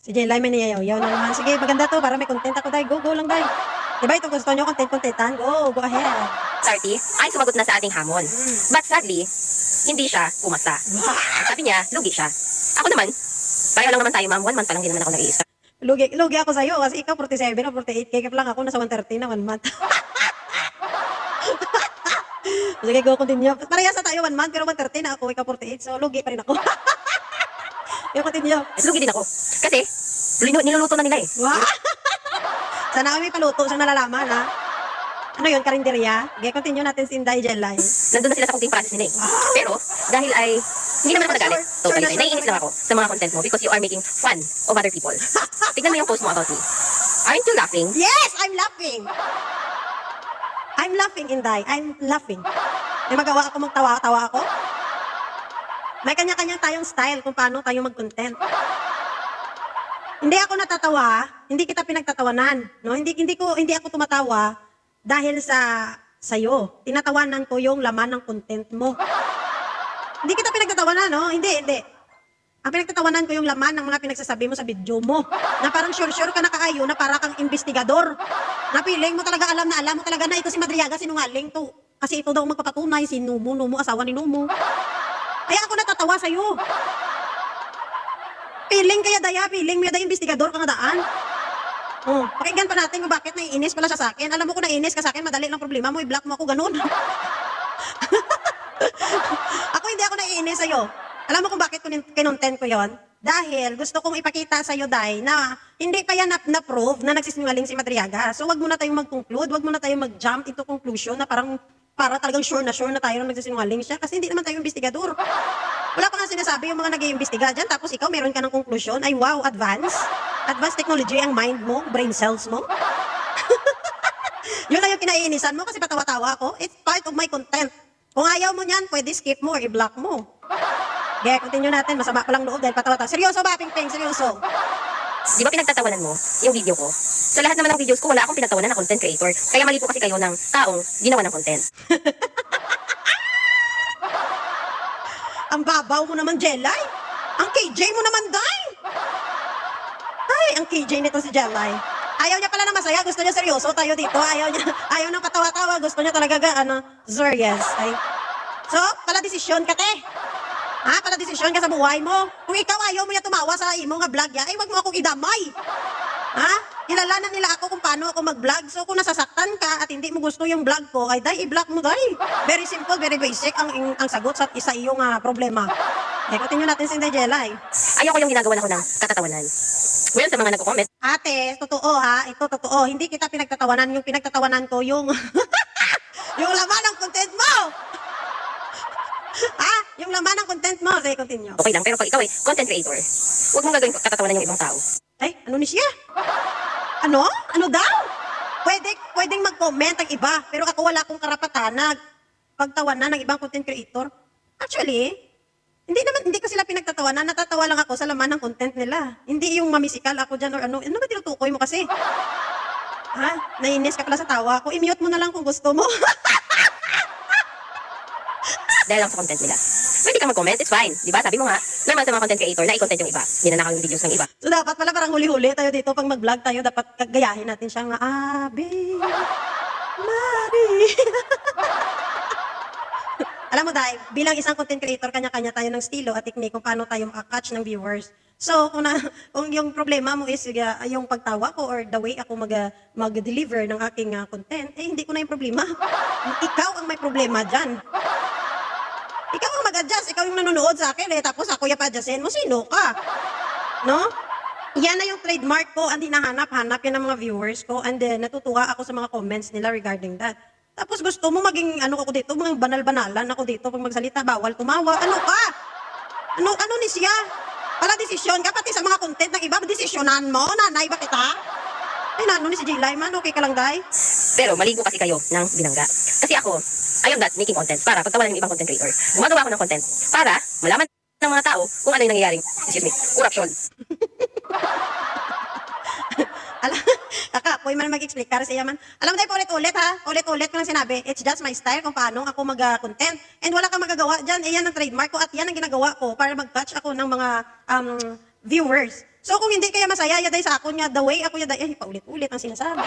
Si Jelay may niyayaw na naman. Sige, maganda to para may content ako, day. Go lang, day. Diba ito gusto nyo, contentan? Go ahead. Sarty ay sumagot na sa ating hamon. But sadly, hindi siya pumasa. Sabi niya, lugi siya. Ako naman, pareho lang naman tayo ma'am, 1 month pa lang din naman ako nag-i-start. Lugi ako sa'yo kasi ikaw 47 o 48. Kaya lang ako nasa 130 na 1 month. Sige, go, continue. Parehas na tayo 1 month, pero 130 na ako, ikaw 48. So, lugi pa rin ako. Yung continue. Lugi din ako. Kasi, niluluto na nila eh. Wow! Sana kami paluto sa nalalaman, ha? Ano yun, karinderya? Okay, continue natin si Inday Jelay. Nandun na sila sa cooking process nila eh. Pero, dahil ay, hindi naman ako nagalit. Totally. Naiinis lang ako sa mga content mo because you are making fun of other people. Tignan mo yung post mo about me. Aren't you laughing? Yes, I'm laughing. I'm laughing, Inday. I'm laughing. May magawa ako magtawa-tawa ako? May kanya-kanya tayong style kung paano tayo mag-content. Hindi ako natatawa, hindi kita pinagtatawanan, no? Hindi ako tumatawa dahil sa'yo. Tinatawanan ko yung laman ng content mo. Hindi kita pinagtatawanan, no? Hindi. Ang pinagtatawanan ko yung laman ng mga pinagsasabi mo sa video mo. Na parang sure ka na kaayo na para kang investigador. Na feeling mo talaga alam mo talaga na ito si Madriaga sinungaling to. Kasi ito daw magpapatunay si Numo, asawa ni Numo. Kaya ako natatawa sa'yo. Feeling mo yada investigador ka nga daan. Oh, pakinggan pa natin kung bakit naiinis pala siya sa akin. Alam mo kung naiinis ka sa akin, madali lang problema mo, i-block mo ako, ganun. Hindi ako naiinis sa'yo. Alam mo kung bakit kinontent ko yon? Dahil gusto kong ipakita sa'yo, Day, na hindi pa yan na-prove na nagsisinungaling si Madriaga. So, wag mo na tayong mag-conclude, wag mo na tayong mag-jump into conclusion na para talagang sure na tayo na nagsisinungaling siya kasi hindi naman tayo investigador. Wala pa nga sinasabi yung mga nag-iimbestiga dyan, tapos ikaw meron ka ng conclusion, ay wow, advanced technology ang mind mo, brain cells mo. Yun lang yung kinaiinisan mo kasi patawa-tawa ako. It's part of my content. Kung ayaw mo niyan, pwede skip mo or i-block mo. Okay, continue natin. Masama pa lang loob dahil patawa-tawa. Seryoso ba, Ping? Seryoso? Di ba pinagtatawanan mo yung video ko? Sa lahat naman ng videos ko, wala akong pinagtawanan na content creator. Kaya mali po kasi kayo ng taong ginawa ng content. Ang babaw mo naman, Jelay. Ang KJ mo naman, Day. Ay, ang KJ nito si Jelay. Ayaw niya pala na masaya. Gusto niya seryoso tayo dito. Ayaw nang patawa-tawa. Gusto niya talaga serious. Ay. So, pala desisyon ka, te. Pala desisyon ka sa buhay mo. Kung ikaw ayaw mo niya tumawa sa imo nga vlog ya, ay wag mo akong idamay. Kilalanan nila ako kung paano ako mag-vlog. So, kung nasasaktan ka at hindi mo gusto yung vlog ko, ay Day, i-block mo, Day. Very simple, very basic ang sagot sa isa iyong problema. Okay, continue natin si Inday Jelay. Ayoko yung ginagawa na ko ng katatawanan. Well, sa mga nagko-comment, Ate, totoo ito totoo. Hindi kita pinagtatawanan, yung pinagtatawanan ko yung yung laman ng content mo. Yung laman ng content mo. Sige, continue. okay lang. Pero pag ikaw ay content creator, huwag mong gagawin katatawanan yung ibang tao. Ay, ano ni siya? Ano? Ano daw? Pwedeng mag-comment ang iba, pero ako wala akong karapatan na pagtawanan ng ibang content creator. Actually, hindi ko sila pinagtatawanan, natatawa lang ako sa laman ng content nila. Hindi yung mamisikal ako dyan or ano ba tinutukoy mo kasi? Nainis ka pala sa tawa ko. I-mute mo na lang kung gusto mo. Dahil lang sa content nila. Pwede ka mag-comment, it's fine. Diba? Sabi mo nga, normal sa mga content creator na i-content yung iba. Ninanakaw yung videos ng iba. So dapat pala parang huli-huli tayo dito pag mag-vlog tayo, dapat gayahin natin siyang Ave Maria. Alam mo dahil, bilang isang content creator, kanya-kanya tayo ng estilo at technique kung paano tayo makakatch ng viewers. So, kung yung problema mo is yung pagtawa ko or the way ako mag-deliver ng aking content, hindi ko na yung problema. Ikaw ang may problema dyan. Ikaw ang mag-adjust, ikaw yung nanonood sa akin tapos ako yung pa-adjustin mo, sino ka? No? Yan na yung trademark ko, ang hinahanap-hanap yan ng mga viewers ko, and then natutuwa ako sa mga comments nila regarding that. Tapos gusto mo maging ako dito, mga banal-banalan ako dito pag magsalita, bawal tumawa, ano ka? Ano ni siya? Pala desisyon ka, pati sa mga content ng iba, desisyonan mo, nanay ba kita? Ay, ni si Jilay man, okay ka lang, Day? Pero maligo kasi kayo ng binangga. Kasi ako, I am not making content para pagtawanan ng ibang content creator. Gumagawa ako ng content para malaman ng mga tao kung ano yung nangyayaring, corruption. Ako'y man mag-explain, kasi yaman. Alam mo tayo, ulit-ulit ko lang sinabi, it's just my style kung paano ako mag-content. And wala kang magagawa dyan, yan ang trademark ko at yan ang ginagawa ko para mag-touch ako ng mga viewers. So kung hindi kaya masaya yaday sa akon nga the way ako yaday ay paulit-ulit ang sinasabi.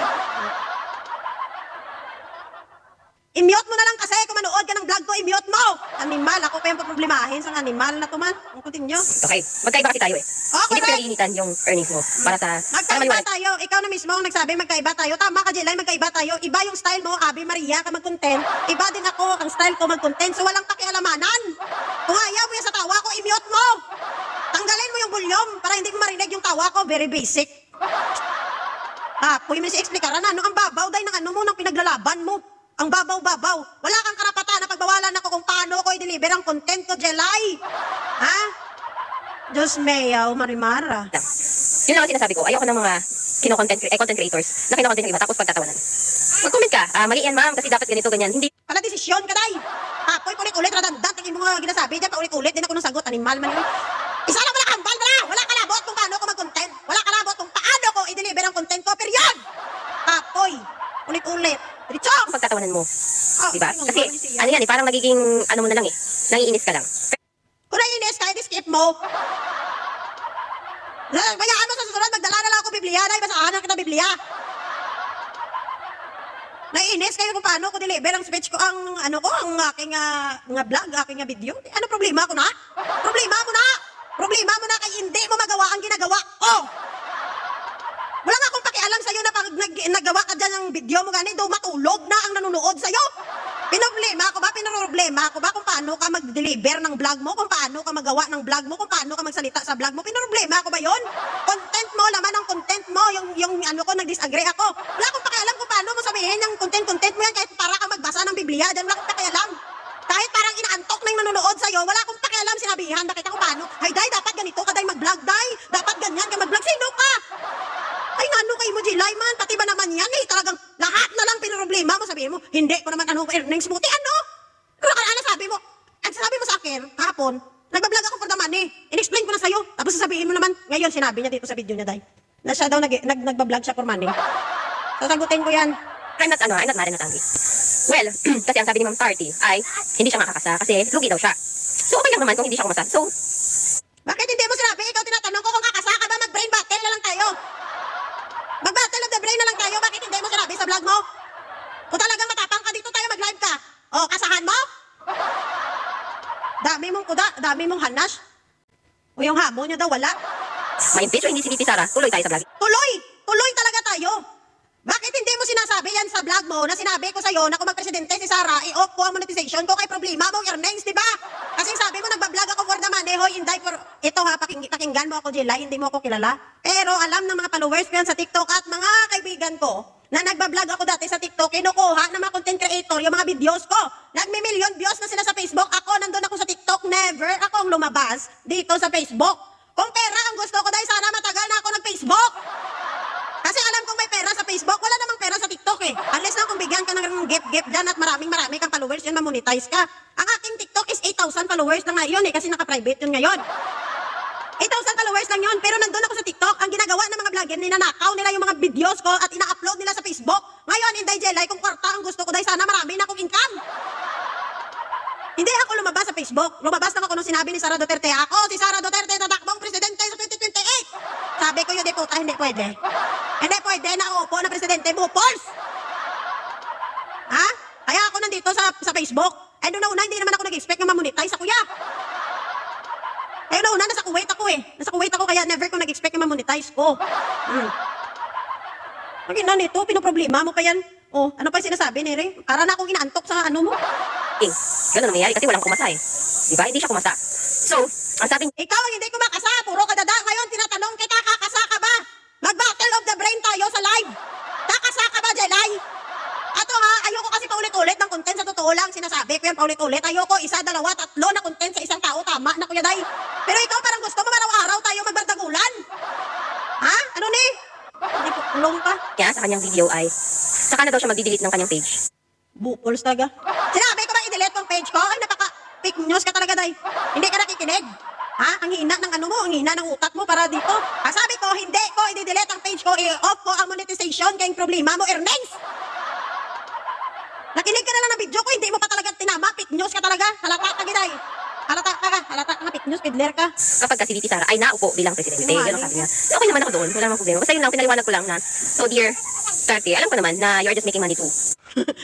I-mute mo na lang kasi kung manood ka ng vlog ko, i-mute mo. Animal, ako pa yung paproblemahin sa animal na to man. Ang continue. Okay, magkaiba kasi tayo eh. Okay, Hindi ko right. pinag-iinitan yung earnings mo para Magkaiba maliwanag. tayo. Ikaw na mismo ang nagsabi magkaiba tayo. Tama ka, Jelay, magkaiba tayo. Iba yung style mo, Abi Maria ka mag-content. Iba din ako, ang style ko mag-content. So walang pakialamanan. Kung ayaw mo yan sa tawa ko, i-mute mo. Tanggalin mo yung volume para hindi ko marinig yung tawa ko. Very basic. Puy mo si explikaran ano ang babaw dahil ng ano mo, ng pinaglalaban mo. Ang babaw-babaw. Wala kang karapatan na pagbawalan ako kung paano ko i-deliver ang content ko, Jelay. Ha? Diyos mayaw, Marimara. Yun lang ang sinasabi ko. Ayoko ng mga content creators na kino-content yung iba tapos pagtatawanan. Mag-comment ka. Mali yan ma'am kasi dapat ganito, ganyan. Hindi. Pala desisyon ka, day. Puy, ulit-ulit, radandant. Ang mga ginasabi dyan, paulit-ulit. Din ako nang sagot, animal man yun. Isa lang wala kambal na. Wala ka labot kung paano ko mag-content. Wala ka labot kung paano ko i-deliver ang content ko. Period. Puy, ulit-ulit. Diretso. Pagtatawanan mo. Diba? Kasi ano yan eh, parang nagiging ano mo na lang eh. Nangiinis ka lang. Kung naiinis ka, skip mo. Bayaan mo sa susunod, magdala na lang ako Biblia. Dahil basahan kita Biblia. Naiinis kayo kung paano ko deliver ang speech ko, ang ano ko, ang aking nga vlog, aking nga video. Ano problema ko na? Problema mo na! Problema mo na kay hindi mo magawa ang ginagawa ko! Wala nga akong pakialam sa'yo na pag nagawa ka dyan ng video mo gani, daw matulog na ang nanonood sa'yo. Pinoproblema ko ba kung paano ka mag-deliver ng vlog mo, kung paano ka magawa ng vlog mo, kung paano ka magsalita sa vlog mo. Pinoproblema ko ba yon? Content mo, laman ng content mo, yung ano ko, nag-disagree ako. Wala akong pakialam kung paano mo sabihin yung content mo yan kahit para ka magbasa ng Biblia, dyan wala akong pakialam. Kahit parang inaantok na yung nanonood sa'yo, wala akong pakialam, sinabihan, nakita ko paano. Ay, day, dapat ganito ka, day, mag-vlog, day. Dapat ganyan ka mag-vlog. Sino ka? Ay, ano kay mo, Jilay, man? Pati ba naman yan, eh? Talagang lahat na lang pinoproblema mo. Sabihin mo, hindi ko naman earnings mo. Ano? Ano sabi mo? Ang sabi mo sa akin, kahapon, nagbablog ako for the money. In-explain ko na sa'yo. Tapos sasabihin mo naman, ngayon sinabi niya dito sa video niya, day, na siya daw nagbablog siya for money. Sasagutin ko yan. I'm not mad, not angry. Well, kasi ang sabi ni Ma'am Tarty ay hindi siya makakasa kasi lugi daw siya. So okay lang naman kung hindi siya kumasa. So, Bakit hindi mo sinabi? Ikaw tinatanong ko kung kakasa ka ba, mag-brain battle na lang tayo. Mag-battle of the brain na lang tayo. Bakit hindi mo sinabi sa vlog mo? Kung talagang matapang ka dito tayo, mag-live ka. O, kasahan mo? Dami mong kuda, dami mong hanas. O yung hamon nyo daw, wala. may bitch o hindi si VP Sara, tuloy tayo sa vlog. Tuloy talaga tayo. Bakit hindi mo sinasabi yan sa vlog mo na sinabi ko sa'yo na kung magpresidente si Sara, i-off ko ang monetization ko kay problema mong earnings, di ba? Kasi sabi mo nagbablog ako for the money, hoy, inday for... Ito ha, pakinggan mo ako, Jilay, hindi mo ako kilala. Pero alam ng mga followers ko yan sa TikTok at mga kaibigan ko na nagbablog ako dati sa TikTok, kinukuha ng mga content creator yung mga videos ko. Nagmi-million views na sila sa Facebook. Ako, nandun ako sa TikTok, never akong lumabas dito sa Facebook. Kung pera ang gusto ko, dahil sana matagal na ako nag-Facebook. Kasi alam kong may pera sa Facebook, wala namang pera sa TikTok eh. Unless na kung bigyan ka ng gift dyan at marami kang followers, yun mamonetize ka. Ang aking TikTok is 8,000 followers lang ngayon eh, kasi naka-private yun ngayon. 8,000 followers lang yun, pero nandun ako sa TikTok. Ang ginagawa ng mga vlogger, ninanakaw nila yung mga videos ko at ina-upload nila sa Facebook. Ngayon, Inday Jelay, kung kwarta ang gusto ko, dahil sana marami na akong income. Hindi ako lumabas sa Facebook. Lumabas lang ako nung sinabi ni Sara Duterte. Ako, si Sara Duterte, tatakbong presidente sa 2028. Sabi ko yun, di puta, hindi pwede. Hindi pwede na uupo na presidente, bupols! Ha? Kaya ako nandito sa Facebook. Eh, doon na hindi naman ako nag-expect na mamonetize ako, kuya. Eh, una, nasa Kuwait ako eh. Nasa Kuwait ako, kaya never ko nag-expect na mamonetize ko. Ang ina nito, pinoproblema mo pa yan. Oh, ano pa yung sinasabi ni Ray? Para na akong inaantok sa ano mo. Ganun ang nangyayari kasi walang kumasa eh. Diba? Hindi siya kumasa. So, ang sabi Ikaw ang hindi kumakasa, puro kadada. Ngayon, tinatanong kita, kakasa ka ba? Mag-battle of the brain tayo sa live. Kakasa ka ba, Jelay? Ato ha, ayoko kasi paulit-ulit ng content sa totoo lang. Sinasabi ko yan paulit-ulit. Ayoko, isa, dalawa, tatlo na content sa isang tao. Tama na, Kuya Day. Pero ikaw parang gusto mo araw-araw tayo magbardagulan. Ha? Ano ni? Hindi ko, ulong ka. niya sa kanyang video ay saka na daw siya magdi-delete ng kanyang page. Bupols talaga. Sinabi ko ba i-delete ang page ko? Ay, napaka-fake news ka talaga, Day. Hindi ka nakikinig. Ha? Ang hina ng ano mo, ang hina ng utak mo para dito. Sabi ko, hindi ko i-delete ang page ko, i-off ko ang monetization kayong problema mo, earnings. Nakinig ka na lang ng video ko, hindi mo pa talaga tinama, fake news ka talaga. Halata ka, Day. Halata ka, fake news, peddler ka. Kapag kasi VP Sara ay naupo bilang presidente. Ganun sabi niya. So, okay naman ako doon. Wala namang problema. Basta yun lang, pinaliwanag ko lang na, so dear Duterte, alam ko naman na you're just making money too.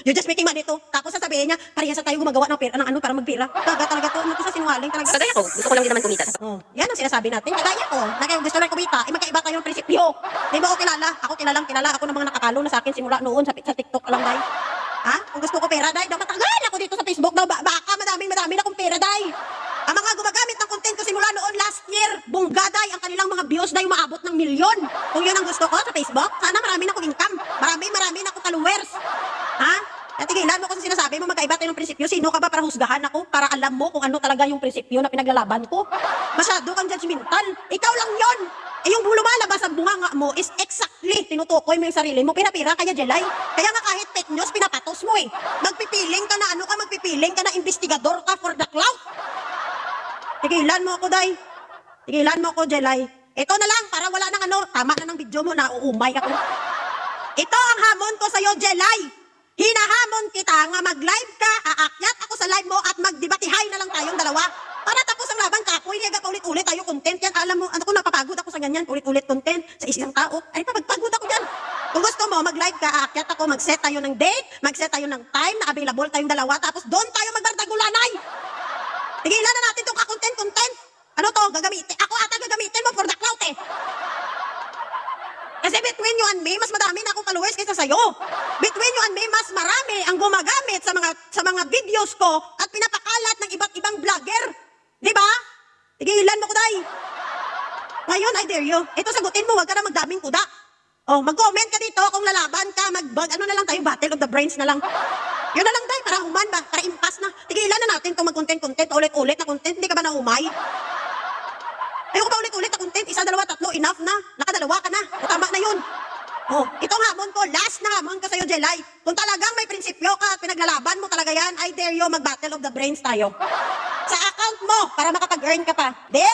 You're just making money to. Tapos sasabihin niya, parehas tayo gumagawa ng pera, ng ano para magpira. Talaga to. Ano to sa sinungaling talaga. Kagaya ko, gusto ko lang din naman kumita. Oh, yan ang sinasabi natin. Kagaya ko, na kayo gusto lang kumita, magkaiba tayong prinsipyo. Di ba ako kilala? Ako kilala. Ako ng mga nakakalo na sa akin simula noon sa TikTok lang, day. Ha? Kung gusto ko pera, day, dapat tagal ako dito sa Facebook daw. Baka madaming na akong pera, day. Ang mga gumagamit ng content ko simula noon last year, bungga, day, ang kanilang mga views, day, umaabot ng milyon. Kung yun ang gusto ko sa Facebook, sana marami na akong income. Marami na akong followers. Ha? Tigilan mo kung sinasabi mo magkaiba tayo ng prinsipyo. Sino ka ba para husgahan ako? Para alam mo kung ano talaga yung prinsipyo na pinaglalaban ko? Masyado kang judgmental. Ikaw lang yon. Eh yung lumalabas ang bunganga mo is exactly tinutukoy mo yung sarili mo. Pinapira kaya Jelay. Kaya nga kahit fake news, pinapatos mo eh. Magpipiling ka na investigador ka for the clout. Tigilan mo ako, day. Tigilan mo ako, Jelay. Ito na lang, para wala nang ano, tama na ng video mo, nauumay ako. Ito ang hamon ko sa'yo, Jelay. Hinahamon kita nga mag-live ka, aakyat ako sa live mo at magdebatihay na lang tayong dalawa. Para tapos ang laban ka, kung hindi pa ulit-ulit tayo content yan. Alam mo, ano ko, napapagod ako sa ganyan, ulit-ulit content sa isang tao. Ay, napagpagod ako dyan. Kung gusto mo, mag-live ka, aakyat ako, mag-set tayo ng date, mag-set tayo ng time na available tayong dalawa, tapos doon tayo magbardagulanay. Tigilan na natin itong content. Ano to, gagamitin? Ako ata gagamitin mo for the clout eh. Kasi between you and me, mas madami na akong followers kaysa sa'yo. Between you and me, mas marami ang gumagamit sa mga videos ko at pinapakalat ng iba't ibang vlogger. Di ba? Tigilan mo ko, day. Ngayon, I dare you. Ito, sagutin mo, wag ka na magdaming kuda. Oh, mag-comment ka dito kung lalaban ka, ano na lang tayo, battle of the brains na lang. Yun na lang, day, para human ba? Para impas na. Tigilan na natin itong mag-content, ulit-ulit na content. Hindi ka ba naumay? Ayoko pa ulit-ulit na content. Isa, dalawa, tatlo, enough na. Nakadalawa ka na. Tama na yun. Oh, itong hamon ko, last na hamon ko sa'yo, Jelay. Kung talagang may prinsipyo ka at pinaglalaban mo talaga yan, I dare you, mag-battle of the brains tayo. Sa account mo, para makapag-earn ka pa. Then,